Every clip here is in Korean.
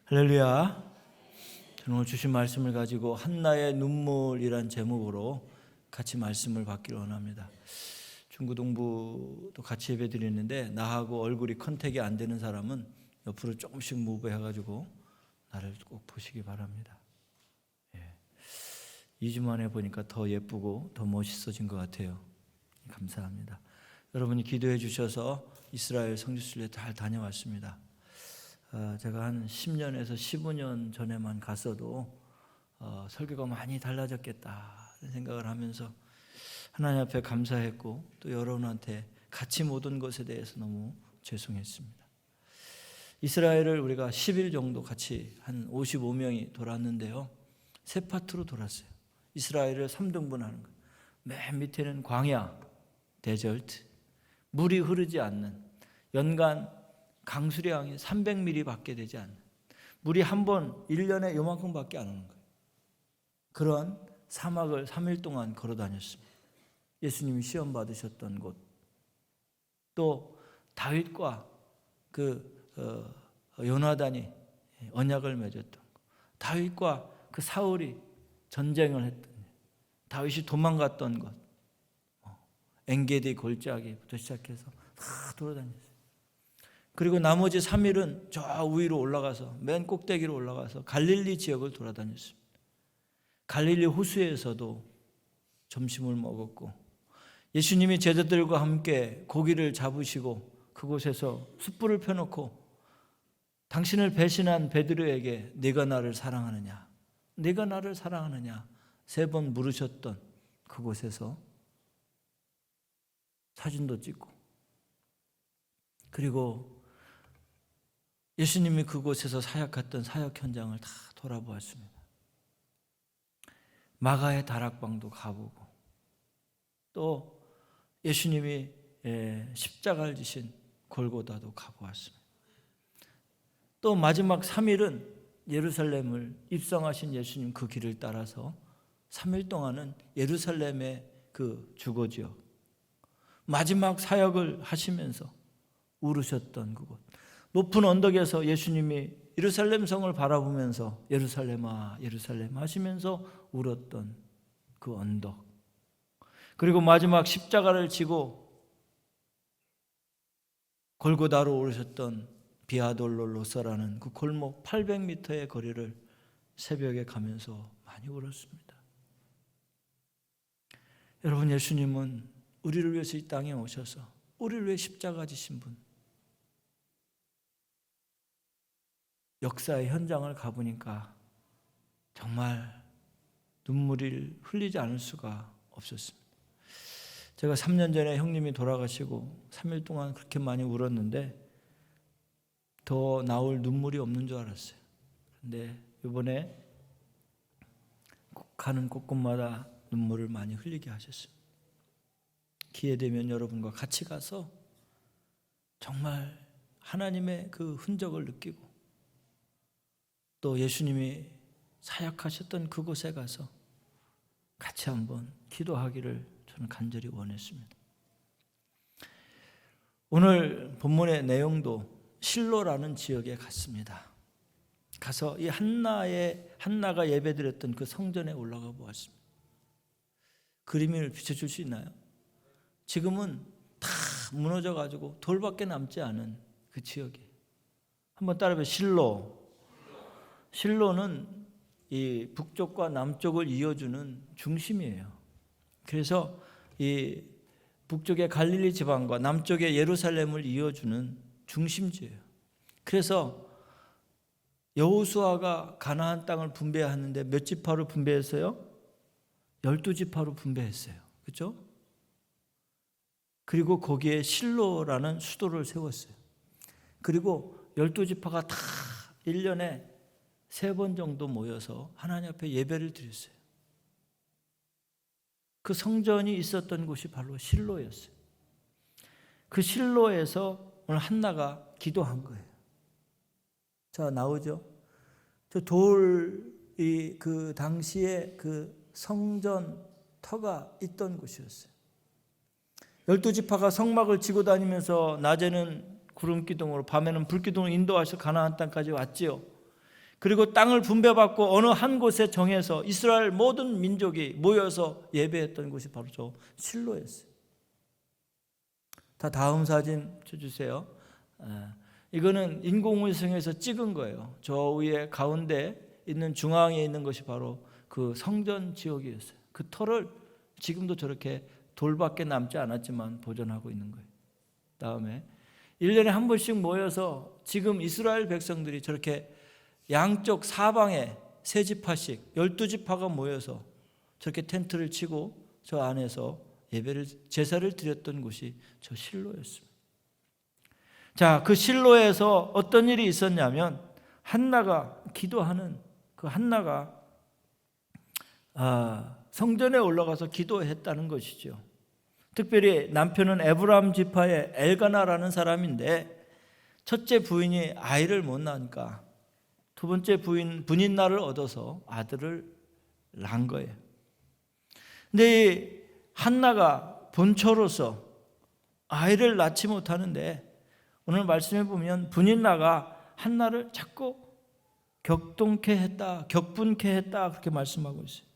할렐루야. 저는 오늘 주신 말씀을 가지고 한나의 눈물이란 제목으로 같이 말씀을 받기를 원합니다. 중고등부도 같이 예배 드리는데 나하고 얼굴이 컨택이 안 되는 사람은 옆으로 조금씩 무브해가지고 나를 꼭 보시기 바랍니다. 2주 만에 보니까 더 예쁘고 더 멋있어진 것 같아요. 감사합니다. 여러분이 기도해 주셔서 이스라엘 성지순례 잘 다녀왔습니다. 제가 한 10년에서 15년 전에만 갔어도 설교가 많이 달라졌겠다 생각을 하면서 하나님 앞에 감사했고 또 여러분한테 같이 못 온 것에 대해서 너무 죄송했습니다. 이스라엘을 우리가 10일 정도 같이 한 55명이 돌았는데요. 세 파트로 돌았어요. 이스라엘을 3등분하는 거예요. 맨 밑에는 광야, 데절트, 물이 흐르지 않는, 연간 강수량이 300mm 밖에 되지 않는, 물이 한 번 1년에 요만큼밖에 안 오는 거예요. 그런 사막을 3일 동안 걸어 다녔습니다. 예수님이 시험 받으셨던 곳, 또 다윗과 요나단이 언약을 맺었던 곳, 다윗과 그 사울이 전쟁을 했던 곳, 다윗이 도망갔던 곳, 엔게디 골짜기부터 시작해서 다 돌아다녔어요. 그리고 나머지 3일은 저 위로 올라가서 맨 꼭대기로 올라가서 갈릴리 지역을 돌아다녔습니다. 갈릴리 호수에서도 점심을 먹었고 예수님이 제자들과 함께 고기를 잡으시고 그곳에서 숯불을 펴놓고 당신을 배신한 베드로에게 네가 나를 사랑하느냐, 네가 나를 사랑하느냐 3번 물으셨던 그곳에서 사진도 찍고, 그리고 예수님이 그곳에서 사역했던 사역 현장을 다 돌아보았습니다. 마가의 다락방도 가보고, 또 예수님이 십자가를 지신 골고다도 가보았습니다. 또 마지막 3일은 예루살렘을 입성하신 예수님 그 길을 따라서 3일 동안은 예루살렘의 그 주거지역, 마지막 사역을 하시면서 울으셨던 그곳, 높은 언덕에서 예수님이 예루살렘 성을 바라보면서 예루살렘아 예루살렘 하시면서 울었던 그 언덕, 그리고 마지막 십자가를 지고 골고다로 오르셨던 비아돌로로사라는 그 골목 800m의 거리를 새벽에 가면서 많이 울었습니다. 여러분, 예수님은 우리를 위해서 이 땅에 오셔서 우리를 위해 십자가 지신 분, 역사의 현장을 가보니까 정말 눈물을 흘리지 않을 수가 없었습니다. 제가 3년 전에 형님이 돌아가시고 3일 동안 그렇게 많이 울었는데 더 나올 눈물이 없는 줄 알았어요. 근데 이번에 가는 곳곳마다 눈물을 많이 흘리게 하셨습니다. 기회 되면 여러분과 같이 가서 정말 하나님의 그 흔적을 느끼고 또 예수님이 사역하셨던 그곳에 가서 같이 한번 기도하기를 저는 간절히 원했습니다. 오늘 본문의 내용도 실로라는 지역에 갔습니다. 가서 이 한나가 예배드렸던 그 성전에 올라가 보았습니다. 그림을 비춰줄 수 있나요? 지금은 다 무너져가지고 돌밖에 남지 않은 그 지역이에요. 한번 따라해봐요. 실로는 이 북쪽과 남쪽을 이어주는 중심이에요. 그래서 이 북쪽의 갈릴리 지방과 남쪽의 예루살렘을 이어주는 중심지예요. 그래서 여호수아가 가나안 땅을 분배하는데 몇 지파로 분배했어요? 12지파로 분배했어요. 그렇죠? 그리고 거기에 실로라는 수도를 세웠어요. 그리고 12지파가 다 1년에 3번 정도 모여서 하나님 앞에 예배를 드렸어요. 그 성전이 있었던 곳이 바로 실로였어요. 그 실로에서 오늘 한나가 기도한 거예요. 자, 나오죠? 저 돌이 그 당시에 그 성전 터가 있던 곳이었어요. 12지파가 성막을 지고 다니면서 낮에는 구름 기둥으로 밤에는 불 기둥으로 인도하셔 가나안 땅까지 왔지요. 그리고 땅을 분배받고 어느 한 곳에 정해서 이스라엘 모든 민족이 모여서 예배했던 곳이 바로 저 실로였어요. 다음 사진 쳐주세요. 이거는 인공위성에서 찍은 거예요. 저 위에 가운데 있는 중앙에 있는 것이 바로 그 성전 지역이었어요. 그 터를 지금도 저렇게 돌밖에 남지 않았지만 보존하고 있는 거예요. 다음에 1년에 한 번씩 모여서 지금 이스라엘 백성들이 저렇게 양쪽 사방에 세 지파씩 12지파가 모여서 저렇게 텐트를 치고 저 안에서 제사를 드렸던 곳이 저 실로였습니다. 자, 그 실로에서 어떤 일이 있었냐면 한나가 기도하는 그 한나가 성전에 올라가서 기도했다는 것이죠. 특별히 남편은 에브라임 지파의 엘가나라는 사람인데 첫째 부인이 아이를 못 낳으니까 두 번째 분인날을 얻어서 아들을 낳은 거예요. 근데 이 한나가 본처로서 아이를 낳지 못하는데 오늘 말씀해 보면 분인나가 한나를 자꾸 격동케 했다, 격분케 했다 그렇게 말씀하고 있어요.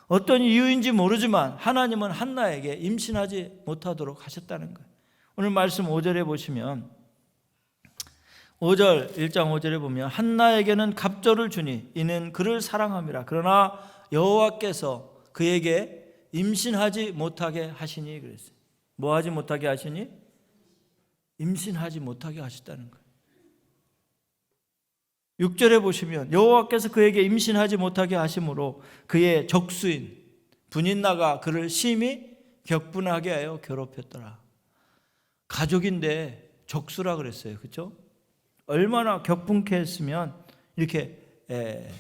어떤 이유인지 모르지만 하나님은 한나에게 임신하지 못하도록 하셨다는 거예요. 오늘 말씀 5절에 보시면 1장 5절에 보면 한나에게는 갑절을 주니 이는 그를 사랑함이라. 그러나 여호와께서 그에게 임신하지 못하게 하시니 그랬어요. 뭐 하지 못하게 하시니? 임신하지 못하게 하셨다는 거예요. 6절에 보시면 여호와께서 그에게 임신하지 못하게 하심으로 그의 적수인 분인나가 그를 심히 격분하게 하여 괴롭혔더라. 가족인데 적수라 그랬어요. 그렇죠? 얼마나 격분케 했으면 이렇게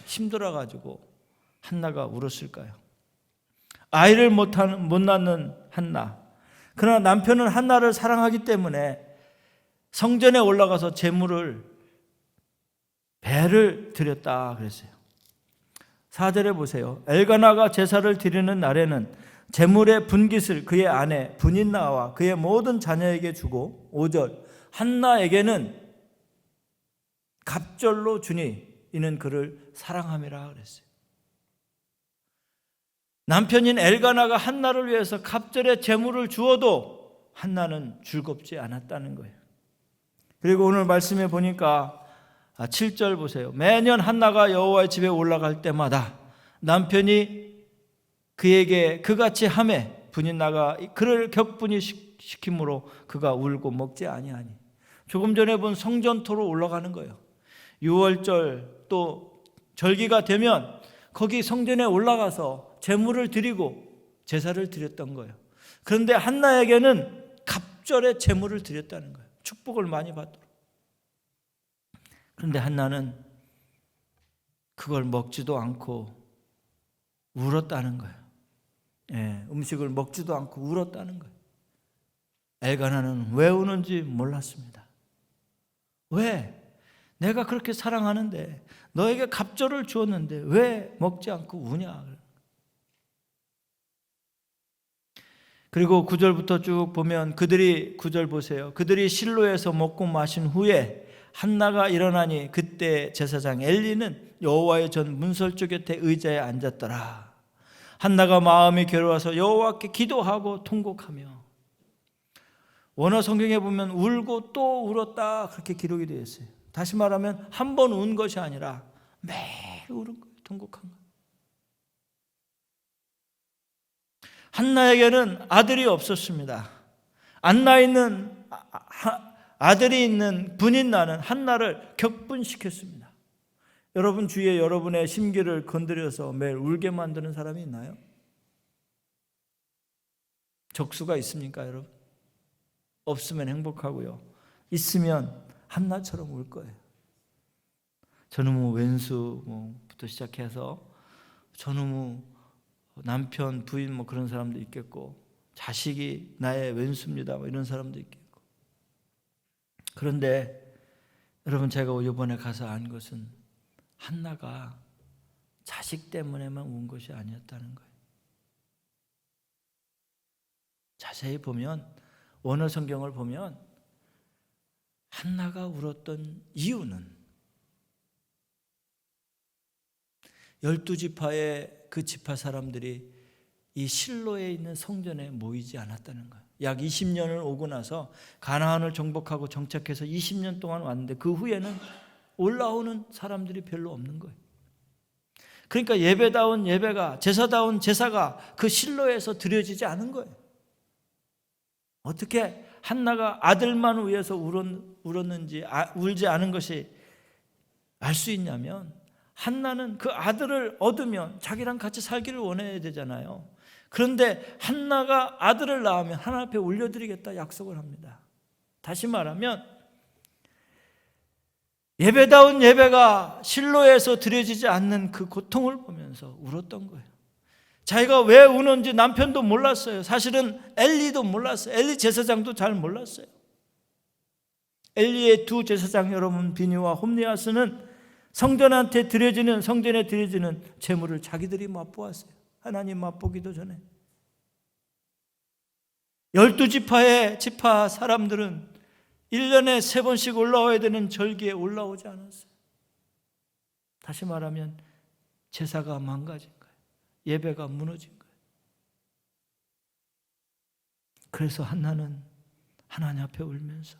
힘들어가지고 한나가 울었을까요? 아이를 못 낳는 한나. 그러나 남편은 한나를 사랑하기 때문에 성전에 올라가서 배를 드렸다 그랬어요. 4절에 보세요. 엘가나가 제사를 드리는 날에는 제물의 분깃을 그의 아내 분인나와 그의 모든 자녀에게 주고 5절 한나에게는 갑절로 주니 이는 그를 사랑함이라 그랬어요. 남편인 엘가나가 한나를 위해서 갑절의 제물을 주어도 한나는 즐겁지 않았다는 거예요. 그리고 오늘 말씀에 보니까 7절 보세요. 매년 한나가 여호와의 집에 올라갈 때마다 남편이 그에게 그같이 하매 분인나가 그를 격분히 시킴으로 그가 울고 먹지 아니하니. 조금 전에 본 성전토로 올라가는 거예요. 6월절 또 절기가 되면 거기 성전에 올라가서 제물을 드리고 제사를 드렸던 거예요. 그런데 한나에게는 갑절의 제물을 드렸다는 거예요. 축복을 많이 받도록. 그런데 한나는 그걸 먹지도 않고 울었다는 거예요. 음식을 먹지도 않고 울었다는 거예요. 엘가나는 왜 우는지 몰랐습니다. 왜? 내가 그렇게 사랑하는데 너에게 갑절을 주었는데 왜 먹지 않고 우냐? 그리고 9절부터 쭉 보면 9절 보세요. 그들이 실로에서 먹고 마신 후에 한나가 일어나니 그때 제사장 엘리는 여호와의 전 문설주 곁에 의자에 앉았더라. 한나가 마음이 괴로워서 여호와께 기도하고 통곡하며. 원어 성경에 보면 울고 또 울었다 그렇게 기록이 되어 있어요. 다시 말하면 한 번 운 것이 아니라 매일 울은 거예요. 통곡한 거예요. 한나에게는 아들이 없었습니다. 아들이 있는 분인나는 한나를 격분시켰습니다. 여러분 주위에 여러분의 심기를 건드려서 매일 울게 만드는 사람이 있나요? 적수가 있습니까, 여러분? 없으면 행복하고요. 있으면 한나처럼 울 거예요. 저놈의 왼수부터 시작해서 저놈의 남편, 부인 그런 사람도 있겠고 자식이 나의 왼수입니다 이런 사람도 있겠고. 그런데 여러분 제가 이번에 가서 안 것은 한나가 자식 때문에만 운 것이 아니었다는 거예요. 자세히 보면 원어 성경을 보면 한나가 울었던 이유는 12지파의 그 지파 사람들이 이 실로에 있는 성전에 모이지 않았다는 거예요. 약 20년을 오고 나서 가나안을 정복하고 정착해서 20년 동안 왔는데 그 후에는 올라오는 사람들이 별로 없는 거예요. 그러니까 예배다운 예배가, 제사다운 제사가 그 실로에서 드려지지 않은 거예요. 어떻게 한나가 아들만 위해서 울었는지, 울지 않은 것이 알 수 있냐면, 한나는 그 아들을 얻으면 자기랑 같이 살기를 원해야 되잖아요. 그런데 한나가 아들을 낳으면 하나님 앞에 올려드리겠다 약속을 합니다. 다시 말하면 예배다운 예배가 실로에서 드려지지 않는 그 고통을 보면서 울었던 거예요. 자기가 왜 우는지 남편도 몰랐어요. 사실은 엘리도 몰랐어요. 엘리 제사장도 잘 몰랐어요. 엘리의 두 제사장 여러분, 비니와 홈리아스는 성전에 드려지는 제물을 자기들이 맛보았어요. 하나님 맛보기도 전에. 12지파의 지파 사람들은 1년에 3번씩 올라와야 되는 절기에 올라오지 않았어요. 다시 말하면 제사가 망가진 거예요. 예배가 무너진 거예요. 그래서 한나는 하나님 앞에 울면서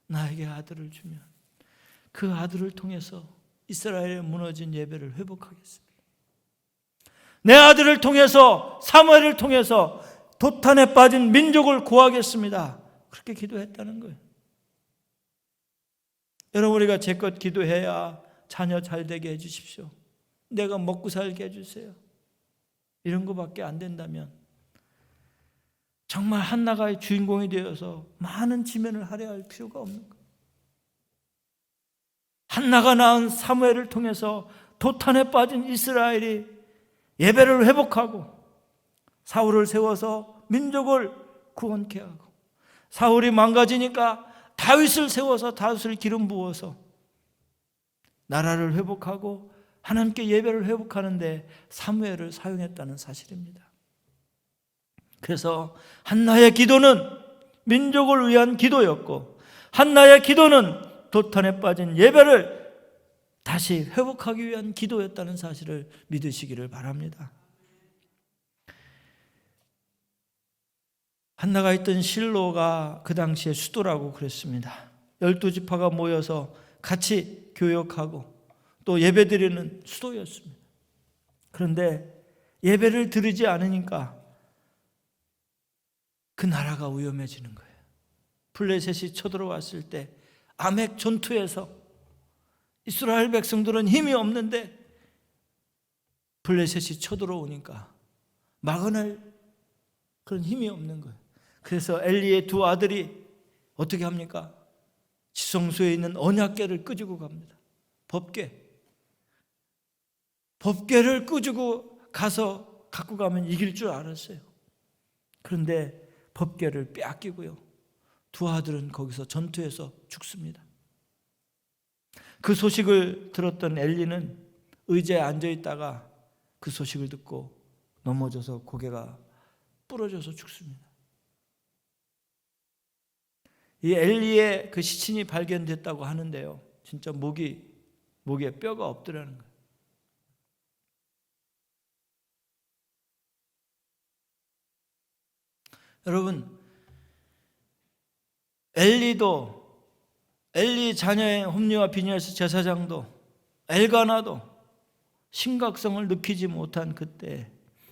나에게 아들을 주면 그 아들을 통해서 이스라엘의 무너진 예배를 회복하겠습니다. 내 아들을 통해서, 사무엘을 통해서 도탄에 빠진 민족을 구하겠습니다. 그렇게 기도했다는 거예요. 여러분, 우리가 제것 기도해야 자녀 잘 되게 해주십시오, 내가 먹고 살게 해주세요, 이런 거밖에 안 된다면 정말 한나가 주인공이 되어서 많은 지면을 할애할 필요가 없는 거예요. 한나가 낳은 사무엘을 통해서 도탄에 빠진 이스라엘이 예배를 회복하고 사울을 세워서 민족을 구원케 하고, 사울이 망가지니까 다윗을 세워서 다윗을 기름 부어서 나라를 회복하고 하나님께 예배를 회복하는데 사무엘을 사용했다는 사실입니다. 그래서 한나의 기도는 민족을 위한 기도였고, 한나의 기도는 도탄에 빠진 예배를 다시 회복하기 위한 기도였다는 사실을 믿으시기를 바랍니다. 한나가 있던 실로가 그 당시에 수도라고 그랬습니다. 12지파가 모여서 같이 교역하고 또 예배드리는 수도였습니다. 그런데 예배를 드리지 않으니까 그 나라가 위험해지는 거예요. 블레셋이 쳐들어왔을 때 아멕 전투에서 이스라엘 백성들은 힘이 없는데 블레셋이 쳐들어오니까 막아낼 그런 힘이 없는 거예요. 그래서 엘리의 두 아들이 어떻게 합니까? 지성소에 있는 언약궤를 끄지고 갑니다. 법궤를 끄지고 가서 갖고 가면 이길 줄 알았어요. 그런데 법궤를 빼앗기고요, 두 아들은 거기서 전투에서 죽습니다. 그 소식을 들었던 엘리는 의자에 앉아있다가 그 소식을 듣고 넘어져서 고개가 부러져서 죽습니다. 이 엘리의 그 시신이 발견됐다고 하는데요, 진짜 목에 뼈가 없더라는 거예요. 여러분, 엘리 자녀의 홈리와 비니아스 제사장도, 엘가나도 심각성을 느끼지 못한 그때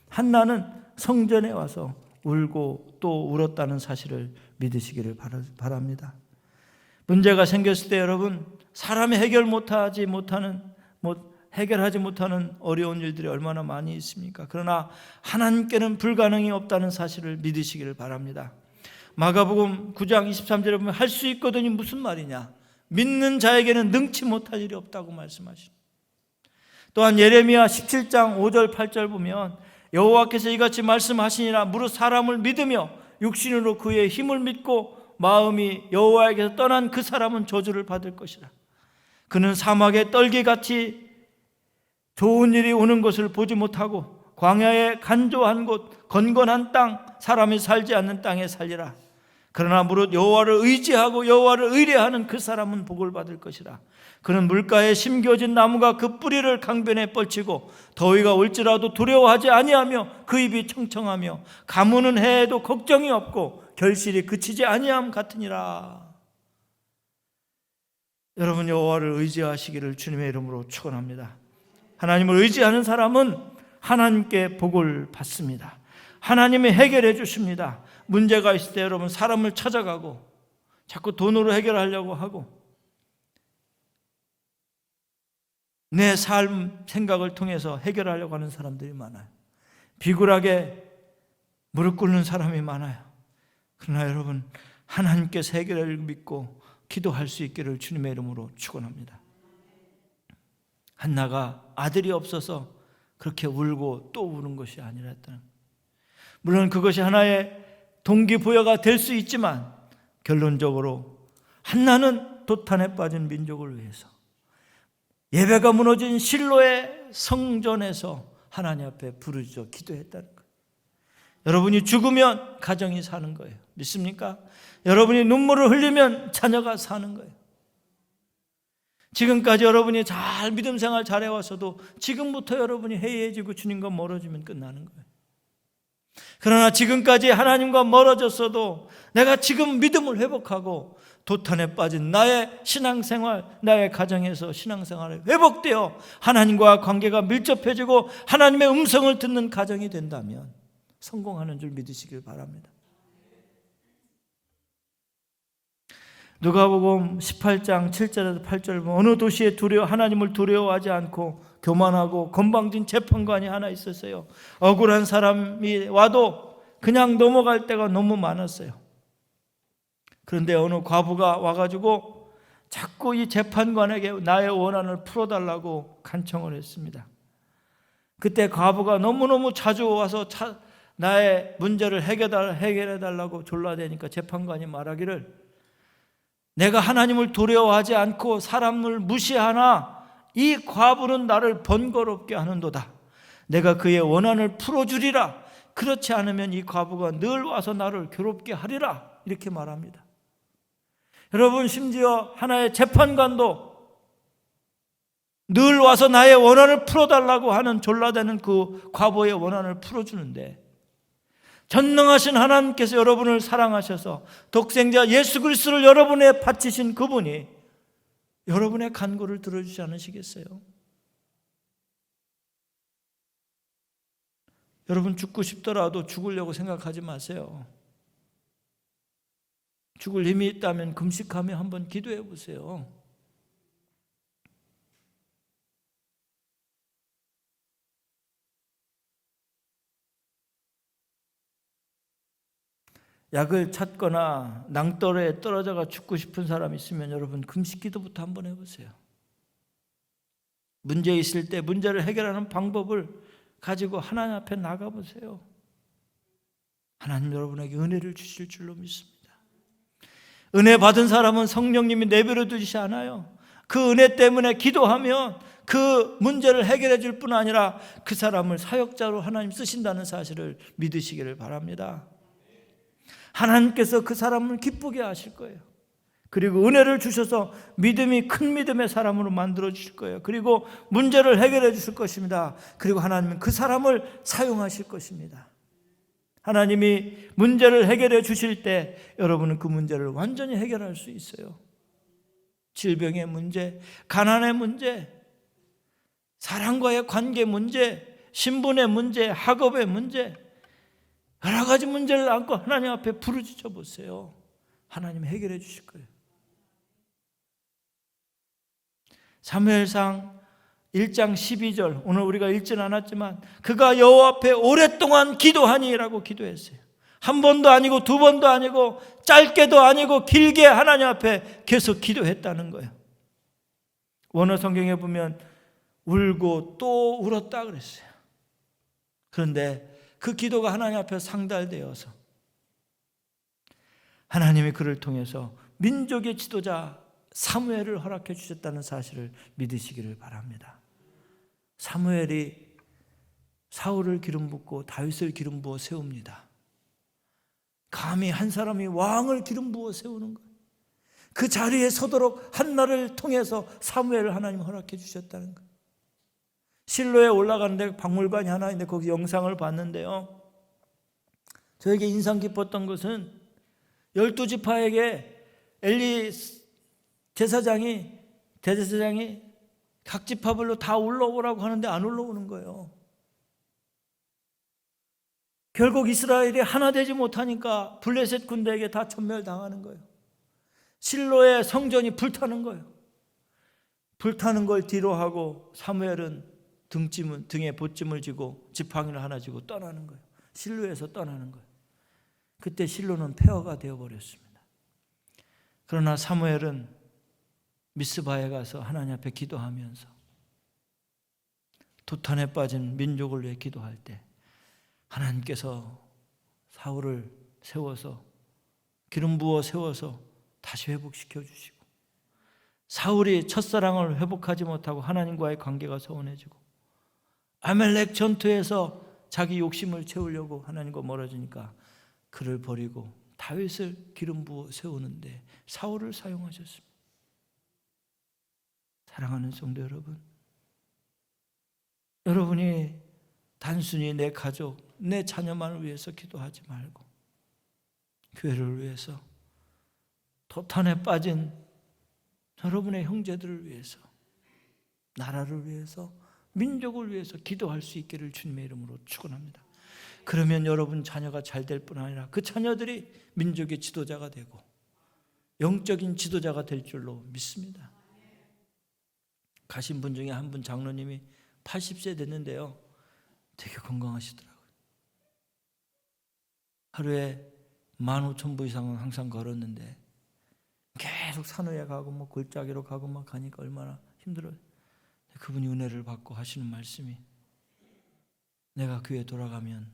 한나는 성전에 와서 울고 또 울었다는 사실을 믿으시기를 바랍니다. 문제가 생겼을 때 여러분, 사람이 해결하지 못하는 어려운 일들이 얼마나 많이 있습니까? 그러나 하나님께는 불가능이 없다는 사실을 믿으시기를 바랍니다. 마가복음 9장 23절에 보면 할 수 있거든이 무슨 말이냐? 믿는 자에게는 능치 못할 일이 없다고 말씀하십니다. 또한 예레미야 17장 5절 8절 보면 여호와께서 이같이 말씀하시니라, 무릇 사람을 믿으며 육신으로 그의 힘을 믿고 마음이 여호와에게서 떠난 그 사람은 저주를 받을 것이라. 그는 사막의 떨기같이 좋은 일이 오는 것을 보지 못하고 광야의 간조한 곳, 건건한 땅, 사람이 살지 않는 땅에 살리라. 그러나 무릇 여호와를 의지하고 여호와를 의뢰하는 그 사람은 복을 받을 것이라. 그는 물가에 심겨진 나무가 그 뿌리를 강변에 뻗치고 더위가 올지라도 두려워하지 아니하며 그 입이 청청하며 가무는 해에도 걱정이 없고 결실이 그치지 아니함 같으니라. 여러분, 여호와를 의지하시기를 주님의 이름으로 축원합니다. 하나님을 의지하는 사람은 하나님께 복을 받습니다. 하나님이 해결해 주십니다. 문제가 있을 때 여러분, 사람을 찾아가고 자꾸 돈으로 해결하려고 하고 내 삶 생각을 통해서 해결하려고 하는 사람들이 많아요. 비굴하게 무릎 꿇는 사람이 많아요. 그러나 여러분, 하나님께서 해결을 믿고 기도할 수 있기를 주님의 이름으로 축원합니다. 한나가 아들이 없어서 그렇게 울고 또 우는 것이 아니라 했다는, 물론 그것이 하나의 동기부여가 될 수 있지만 결론적으로 한나는 도탄에 빠진 민족을 위해서 예배가 무너진 실로의 성전에서 하나님 앞에 부르짖어 기도했다는 거예요. 여러분이 죽으면 가정이 사는 거예요. 믿습니까? 여러분이 눈물을 흘리면 자녀가 사는 거예요. 지금까지 여러분이 잘 믿음 생활 잘해왔어도 지금부터 여러분이 해이해지고 주님과 멀어지면 끝나는 거예요. 그러나 지금까지 하나님과 멀어졌어도 내가 지금 믿음을 회복하고 도탄에 빠진 나의 신앙생활, 나의 가정에서 신앙생활이 회복되어 하나님과 관계가 밀접해지고 하나님의 음성을 듣는 가정이 된다면 성공하는 줄 믿으시길 바랍니다. 누가복음 18장 7절에서 8절 보면 어느 도시에 하나님을 두려워하지 않고 교만하고 건방진 재판관이 하나 있었어요. 억울한 사람이 와도 그냥 넘어갈 때가 너무 많았어요. 그런데 어느 과부가 와가지고 자꾸 이 재판관에게 나의 원한을 풀어달라고 간청을 했습니다. 그때 과부가 너무너무 자주 와서 나의 문제를 해결해달라고 졸라대니까 재판관이 말하기를, 내가 하나님을 두려워하지 않고 사람을 무시하나 이 과부는 나를 번거롭게 하는도다. 내가 그의 원한을 풀어주리라. 그렇지 않으면 이 과부가 늘 와서 나를 괴롭게 하리라. 이렇게 말합니다. 여러분, 심지어 하나의 재판관도 늘 와서 나의 원한을 풀어달라고 하는 졸라대는 그 과부의 원한을 풀어주는데, 전능하신 하나님께서 여러분을 사랑하셔서 독생자 예수 그리스도를 여러분에 바치신 그분이 여러분의 간구를 들어주지 않으시겠어요? 여러분, 죽고 싶더라도 죽으려고 생각하지 마세요. 죽을 힘이 있다면 금식하며 한번 기도해 보세요. 약을 찾거나 낭떠러에 떨어져가 죽고 싶은 사람이 있으면 여러분, 금식 기도부터 한번 해보세요. 문제 있을 때 문제를 해결하는 방법을 가지고 하나님 앞에 나가보세요. 하나님 여러분에게 은혜를 주실 줄로 믿습니다. 은혜 받은 사람은 성령님이 내버려 두시지 않아요. 그 은혜 때문에 기도하면 그 문제를 해결해 줄 뿐 아니라 그 사람을 사역자로 하나님 쓰신다는 사실을 믿으시기를 바랍니다. 하나님께서 그 사람을 기쁘게 하실 거예요. 그리고 은혜를 주셔서 믿음이 큰 믿음의 사람으로 만들어 주실 거예요. 그리고 문제를 해결해 주실 것입니다. 그리고 하나님은 그 사람을 사용하실 것입니다. 하나님이 문제를 해결해 주실 때 여러분은 그 문제를 완전히 해결할 수 있어요. 질병의 문제, 가난의 문제, 사랑과의 관계 문제, 신분의 문제, 학업의 문제, 여러 가지 문제를 안고 하나님 앞에 부르짖어 보세요. 하나님 해결해 주실 거예요. 사무엘상 1장 12절, 오늘 우리가 읽지는 않았지만 그가 여호와 앞에 오랫동안 기도하니라고 기도했어요. 한 번도 아니고 두 번도 아니고 짧게도 아니고 길게 하나님 앞에 계속 기도했다는 거예요. 원어 성경에 보면 울고 또 울었다 그랬어요. 그런데 그 기도가 하나님 앞에 상달되어서 하나님이 그를 통해서 민족의 지도자 사무엘을 허락해 주셨다는 사실을 믿으시기를 바랍니다. 사무엘이 사울을 기름 붓고 다윗을 기름 부어 세웁니다. 감히 한 사람이 왕을 기름 부어 세우는 거예요. 그 자리에 서도록 한나를 통해서 사무엘을 하나님 허락해 주셨다는 거예요. 실로에 올라가는데 박물관이 하나 있는데 거기 영상을 봤는데요, 저에게 인상 깊었던 것은 12지파에게 엘리 대제사장이 각 지파별로 다 올라오라고 하는데 안 올라오는 거예요. 결국 이스라엘이 하나 되지 못하니까 블레셋 군대에게 다 전멸당하는 거예요. 실로의 성전이 불타는 거예요. 불타는 걸 뒤로 하고 사무엘은 등에 보찜을 지고 지팡이를 하나 쥐고 떠나는 거예요. 실로에서 떠나는 거예요. 그때 실로는 폐허가 되어버렸습니다. 그러나 사무엘은 미스바에 가서 하나님 앞에 기도하면서 도탄에 빠진 민족을 위해 기도할 때 하나님께서 사울을 세워서 기름 부어 세워서 다시 회복시켜 주시고, 사울이 첫사랑을 회복하지 못하고 하나님과의 관계가 소원해지고 아멜렉 전투에서 자기 욕심을 채우려고 하나님과 멀어지니까 그를 버리고 다윗을 기름 부어 세우는데 사울을 사용하셨습니다. 사랑하는 성도 여러분, 여러분이 단순히 내 가족, 내 자녀만을 위해서 기도하지 말고 교회를 위해서, 도탄에 빠진 여러분의 형제들을 위해서, 나라를 위해서, 민족을 위해서 기도할 수 있기를 주님의 이름으로 축원합니다. 그러면 여러분 자녀가 잘 될 뿐 아니라 그 자녀들이 민족의 지도자가 되고 영적인 지도자가 될 줄로 믿습니다. 가신 분 중에 한 분 장로님이 80세 됐는데요, 되게 건강하시더라고요. 하루에 15,000보 이상은 항상 걸었는데 계속 산후에 가고 뭐 골짜기로 가고 막 가니까 얼마나 힘들어요. 그분이 은혜를 받고 하시는 말씀이, 내가 교회 돌아가면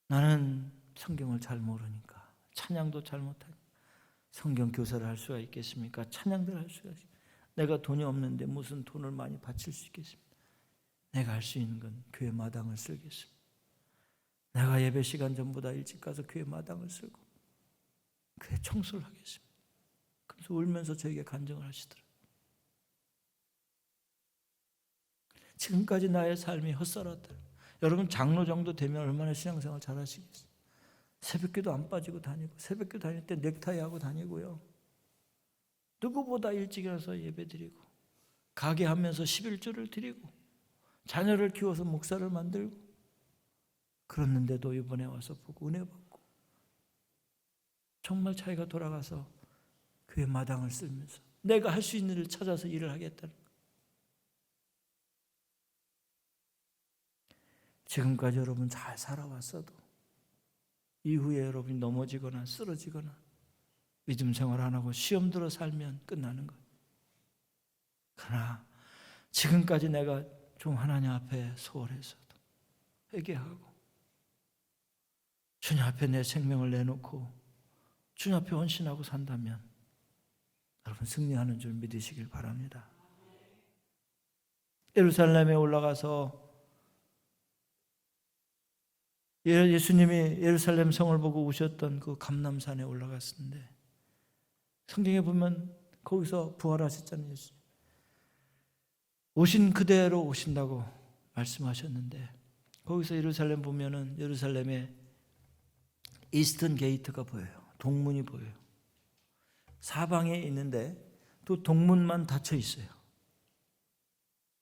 나는 성경을 잘 모르니까, 찬양도 잘 못하니까 성경 교사를 할 수가 있겠습니까? 찬양들 할 수가 있습니까? 내가 돈이 없는데 무슨 돈을 많이 바칠 수 있겠습니까? 내가 할 수 있는 건 교회 마당을 쓸겠습니다. 내가 예배 시간 전보다 일찍 가서 교회 마당을 쓸고 교회 청소를 하겠습니다. 그래서 울면서 저에게 간증을 하시더라고요. 지금까지 나의 삶이 헛살았다. 여러분 장로 정도 되면 얼마나 신앙생활 잘하시겠어요? 새벽기도 안 빠지고 다니고, 새벽기도 다닐 때 넥타이 하고 다니고요, 누구보다 일찍 일어나서 예배드리고, 가게 하면서 11조를 드리고, 자녀를 키워서 목사를 만들고, 그랬는데도 이번에 와서 보고 은혜 받고 정말 자기가 돌아가서 교회 마당을 쓸면서 내가 할 수 있는 일을 찾아서 일을 하겠다는 거예요. 지금까지 여러분 잘 살아왔어도 이후에 여러분이 넘어지거나 쓰러지거나 믿음 생활 안 하고 시험 들어 살면 끝나는 거예요. 그러나 지금까지 내가 좀 하나님 앞에 소홀해서도 회개하고 주님 앞에 내 생명을 내놓고 주님 앞에 헌신하고 산다면 여러분 승리하는 줄 믿으시길 바랍니다. 예루살렘에 올라가서 예수님이 예루살렘 성을 보고 우셨던 그 감람산에 올라갔는데 성경에 보면 거기서 부활하셨잖아요. 예수님. 오신 그대로 오신다고 말씀하셨는데 거기서 예루살렘 보면은 예루살렘에 이스턴 게이트가 보여요. 동문이 보여요. 사방에 있는데 또 동문만 닫혀 있어요.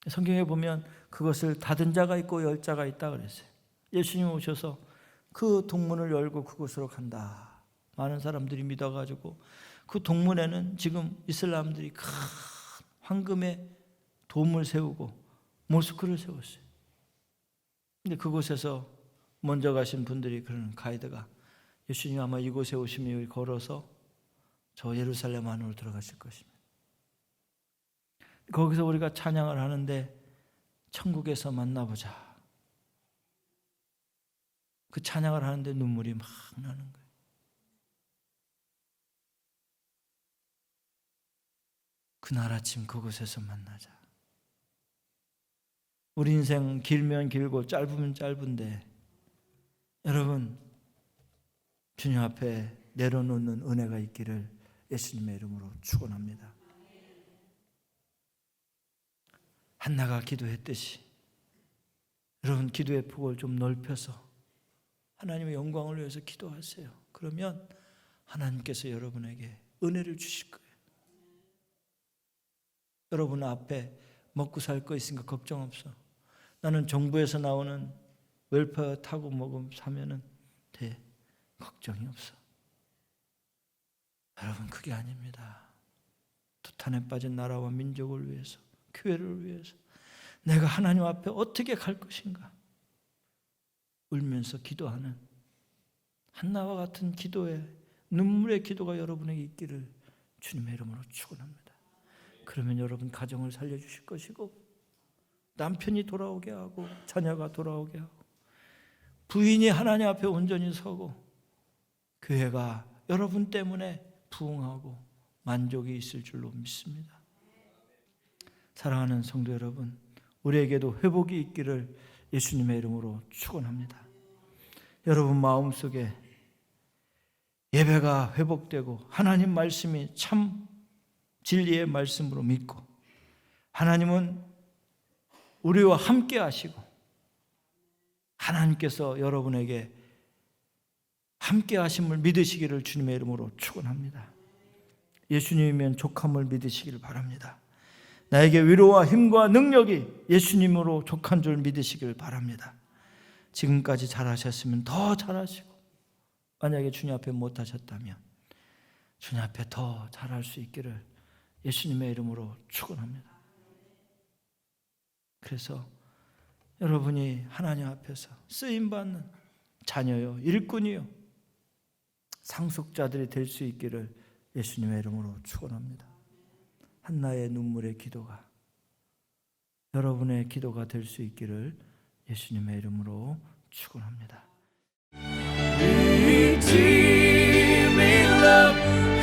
성경에 보면 그것을 닫은 자가 있고 열 자가 있다 그랬어요. 예수님 오셔서 그 동문을 열고 그곳으로 간다. 많은 사람들이 믿어가지고 그 동문에는 지금 이슬람들이 큰 황금의 돔을 세우고 모스크를 세웠어요. 근데 그곳에서 먼저 가신 분들이 그러는 가이드가 예수님 아마 이곳에 오시면 걸어서 저 예루살렘 안으로 들어가실 것입니다. 거기서 우리가 찬양을 하는데 천국에서 만나보자. 그 찬양을 하는데 눈물이 막 나는 거예요. 그날 아침 그곳에서 만나자. 우리 인생 길면 길고 짧으면 짧은데 여러분 주님 앞에 내려놓는 은혜가 있기를 예수님의 이름으로 축원합니다. 한나가 기도했듯이 여러분 기도의 폭을 좀 넓혀서 하나님의 영광을 위해서 기도하세요. 그러면 하나님께서 여러분에게 은혜를 주실 거예요. 여러분 앞에 먹고 살 거 있으니까 걱정 없어. 나는 정부에서 나오는 웰페어 타고 사면은 돼. 걱정이 없어. 여러분 그게 아닙니다. 도탄에 빠진 나라와 민족을 위해서, 교회를 위해서 내가 하나님 앞에 어떻게 갈 것인가 울면서 기도하는 한나와 같은 기도에 눈물의 기도가 여러분에게 있기를 주님의 이름으로 축원합니다. 그러면 여러분 가정을 살려주실 것이고 남편이 돌아오게 하고 자녀가 돌아오게 하고 부인이 하나님 앞에 온전히 서고 교회가 여러분 때문에 부흥하고 만족이 있을 줄로 믿습니다. 사랑하는 성도 여러분, 우리에게도 회복이 있기를 예수님의 이름으로 축원합니다. 여러분 마음속에 예배가 회복되고 하나님 말씀이 참 진리의 말씀으로 믿고 하나님은 우리와 함께 하시고 하나님께서 여러분에게 함께 하심을 믿으시기를 주님의 이름으로 축원합니다. 예수님이면 족함을 믿으시기를 바랍니다. 나에게 위로와 힘과 능력이 예수님으로 족한 줄 믿으시길 바랍니다. 지금까지 잘하셨으면 더 잘하시고 만약에 주님 앞에 못하셨다면 주님 앞에 더 잘할 수 있기를 예수님의 이름으로 축원합니다. 그래서 여러분이 하나님 앞에서 쓰임받는 자녀요, 일꾼이요, 상속자들이 될 수 있기를 예수님의 이름으로 축원합니다. 한나의 눈물의 기도가 여러분의 기도가 될 수 있기를 예수님의 이름으로 축원합니다. Redeeming love